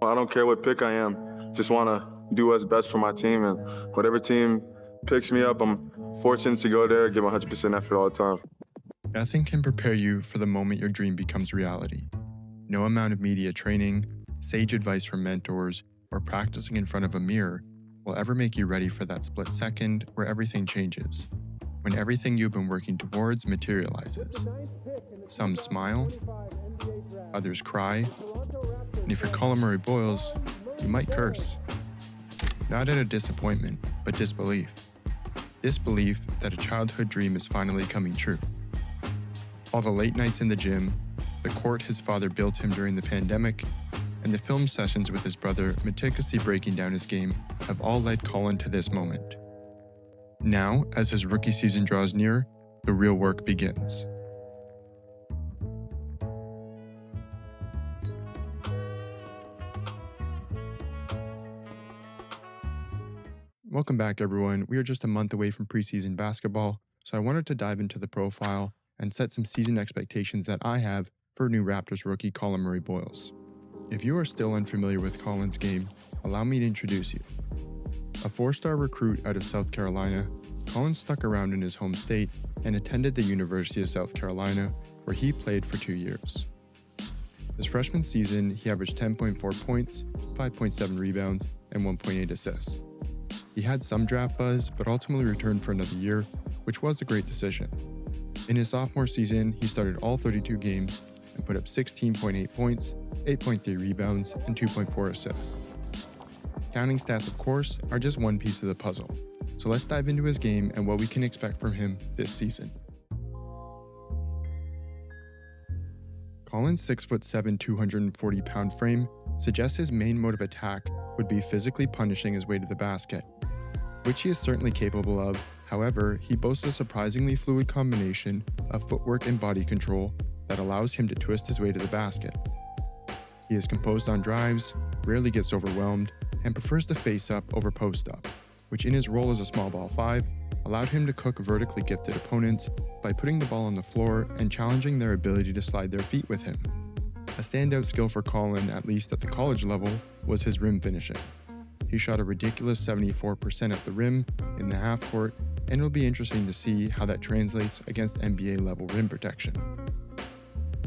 I don't care what pick I am. Just want to do what's best for my team, and whatever team picks me up, I'm fortunate to go there, give 100% effort all the time. Nothing can prepare you for the moment your dream becomes reality. No amount of media training, sage advice from mentors, or practicing in front of a mirror will ever make you ready for that split second where everything changes, when everything you've been working towards materializes. Some smile, others cry, and if you're Collin Murray-Boyles, you might curse. Not out of disappointment, but disbelief. Disbelief that a childhood dream is finally coming true. All the late nights in the gym, the court his father built him during the pandemic, and the film sessions with his brother meticulously breaking down his game have all led Collin to this moment. Now, as his rookie season draws near, the real work begins. Welcome back, everyone. We are just a month away from preseason basketball, so I wanted to dive into the profile and set some season expectations that I have for new Raptors rookie Collin Murray-Boyles. If you are still unfamiliar with Collin's game, allow me to introduce you. A 4-star recruit out of South Carolina, Collin stuck around in his home state and attended the University of South Carolina, where he played for 2 years. His freshman season, he averaged 10.4 points, 5.7 rebounds, and 1.8 assists. He had some draft buzz, but ultimately returned for another year, which was a great decision. In his sophomore season, he started all 32 games and put up 16.8 points, 8.3 rebounds, and 2.4 assists. Counting stats, of course, are just one piece of the puzzle, so let's dive into his game and what we can expect from him this season. Collin's 6'7", 240-pound frame suggests his main mode of attack would be physically punishing his way to the basket, which he is certainly capable of. However, he boasts a surprisingly fluid combination of footwork and body control that allows him to twist his way to the basket. He is composed on drives, rarely gets overwhelmed, and prefers to face up over post up, which in his role as a small ball 5 allowed him to cook vertically gifted opponents by putting the ball on the floor and challenging their ability to slide their feet with him. A standout skill for Collin, at least at the college level, was his rim finishing. He shot a ridiculous 74% at the rim in the half court, and it'll be interesting to see how that translates against NBA-level rim protection.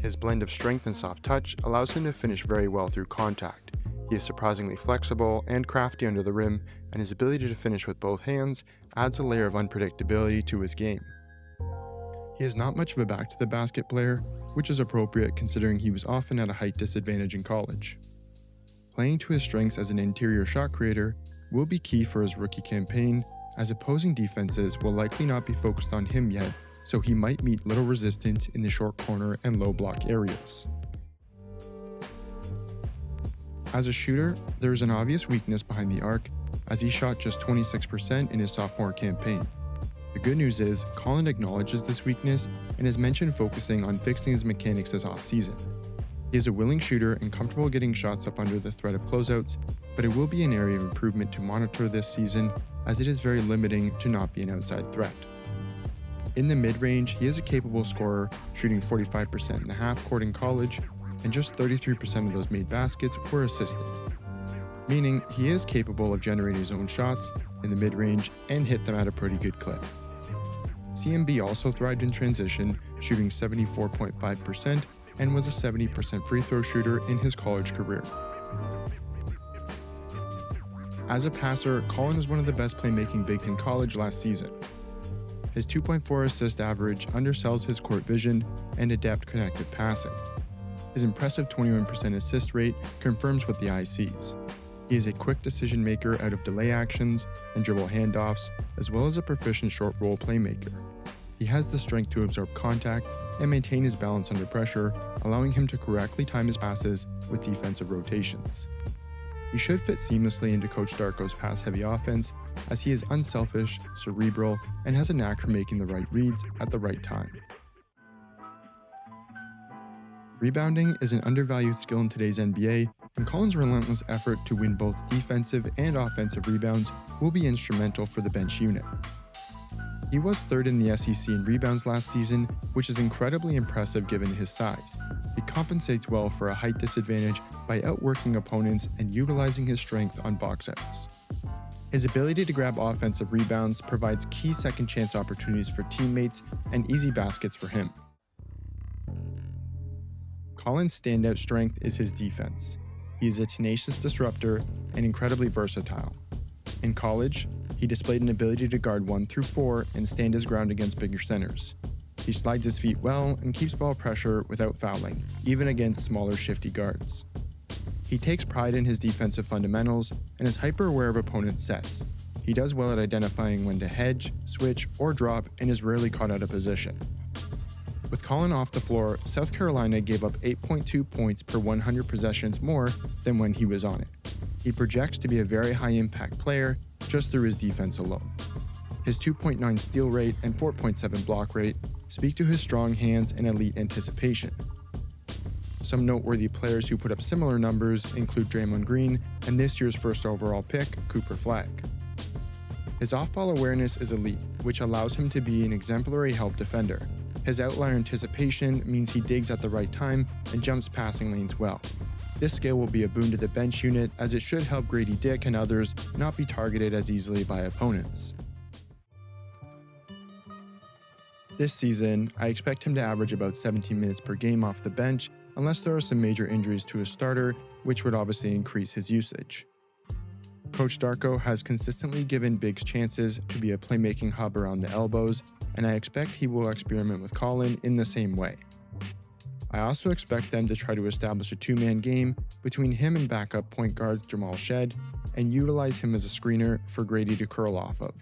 His blend of strength and soft touch allows him to finish very well through contact. He is surprisingly flexible and crafty under the rim, and his ability to finish with both hands adds a layer of unpredictability to his game. He is not much of a back-to-the-basket player, which is appropriate considering he was often at a height disadvantage in college. Playing to his strengths as an interior shot creator will be key for his rookie campaign, as opposing defenses will likely not be focused on him yet, so he might meet little resistance in the short corner and low block areas. As a shooter, there is an obvious weakness behind the arc, as he shot just 26% in his sophomore campaign. The good news is, Collin acknowledges this weakness and has mentioned focusing on fixing his mechanics this offseason. He is a willing shooter and comfortable getting shots up under the threat of closeouts, but it will be an area of improvement to monitor this season, as it is very limiting to not be an outside threat. In the mid-range, he is a capable scorer, shooting 45% in the half court in college, and just 33% of those made baskets were assisted, meaning he is capable of generating his own shots in the mid-range and hit them at a pretty good clip. CMB also thrived in transition, shooting 74.5%, and was a 70% free throw shooter in his college career. As a passer, Collin was one of the best playmaking bigs in college last season. His 2.4 assist average undersells his court vision and adept connected passing. His impressive 21% assist rate confirms what the eye sees. He is a quick decision maker out of delay actions and dribble handoffs, as well as a proficient short roll playmaker. He has the strength to absorb contact and maintain his balance under pressure, allowing him to correctly time his passes with defensive rotations. He should fit seamlessly into Coach Darko's pass-heavy offense, as he is unselfish, cerebral, and has a knack for making the right reads at the right time. Rebounding is an undervalued skill in today's NBA, and Collin's relentless effort to win both defensive and offensive rebounds will be instrumental for the bench unit. He was third in the SEC in rebounds last season, which is incredibly impressive given his size. He compensates well for a height disadvantage by outworking opponents and utilizing his strength on box outs. His ability to grab offensive rebounds provides key second chance opportunities for teammates and easy baskets for him. Collin's standout strength is his defense. He is a tenacious disruptor and incredibly versatile. In college, he displayed an ability to guard 1 through 4 and stand his ground against bigger centers. He slides his feet well and keeps ball pressure without fouling, even against smaller shifty guards. He takes pride in his defensive fundamentals and is hyper-aware of opponent sets. He does well at identifying when to hedge, switch, or drop and is rarely caught out of position. With Collin off the floor, South Carolina gave up 8.2 points per 100 possessions more than when he was on it. He projects to be a very high-impact player just through his defense alone. His 2.9 steal rate and 4.7 block rate speak to his strong hands and elite anticipation. Some noteworthy players who put up similar numbers include Draymond Green and this year's first overall pick, Cooper Flagg. His off-ball awareness is elite, which allows him to be an exemplary help defender. His outlier anticipation means he digs at the right time and jumps passing lanes well. This skill will be a boon to the bench unit as it should help Grady Dick and others not be targeted as easily by opponents. This season, I expect him to average about 17 minutes per game off the bench unless there are some major injuries to his starter, which would obviously increase his usage. Coach Darko has consistently given Biggs chances to be a playmaking hub around the elbows, and I expect he will experiment with Collin in the same way. I also expect them to try to establish a two-man game between him and backup point guard Jamal Shead and utilize him as a screener for Grady to curl off of.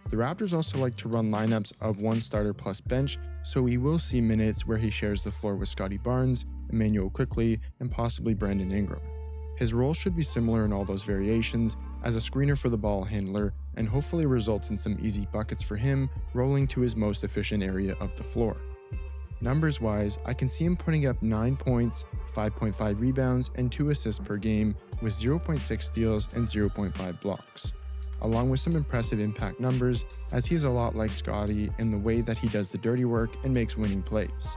The Raptors also like to run lineups of one starter plus bench, so we will see minutes where he shares the floor with Scottie Barnes, Emmanuel Quickley, and possibly Brandon Ingram. His role should be similar in all those variations as a screener for the ball handler and hopefully results in some easy buckets for him rolling to his most efficient area of the floor. Numbers-wise, I can see him putting up 9 points, 5.5 rebounds, and 2 assists per game with 0.6 steals and 0.5 blocks, along with some impressive impact numbers as he is a lot like Scottie in the way that he does the dirty work and makes winning plays.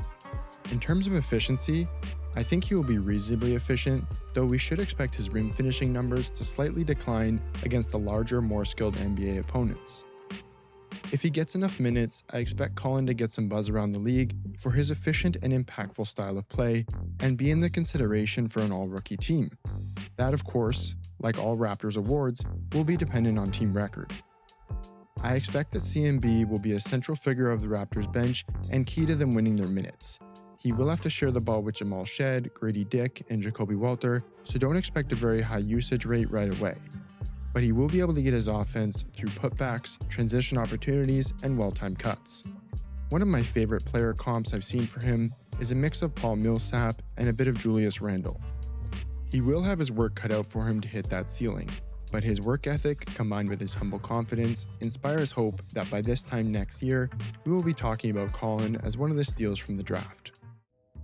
In terms of efficiency, I think he will be reasonably efficient, though we should expect his rim finishing numbers to slightly decline against the larger, more skilled NBA opponents. If he gets enough minutes, I expect Collin to get some buzz around the league for his efficient and impactful style of play and be in the consideration for an all-rookie team. That, of course, like all Raptors awards, will be dependent on team record. I expect that CMB will be a central figure of the Raptors bench and key to them winning their minutes. He will have to share the ball with Jamal Shead, Grady Dick, and Jacoby Walter, so don't expect a very high usage rate right away. But he will be able to get his offense through putbacks, transition opportunities, and well-timed cuts. One of my favorite player comps I've seen for him is a mix of Paul Millsap and a bit of Julius Randle. He will have his work cut out for him to hit that ceiling, but his work ethic, combined with his humble confidence, inspires hope that by this time next year, we will be talking about Collin as one of the steals from the draft.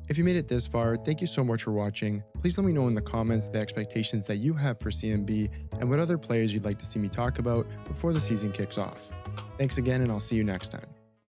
If you made it this far, thank you so much for watching. Please let me know in the comments the expectations that you have for CMB and what other players you'd like to see me talk about before the season kicks off. Thanks again, and I'll see you next time.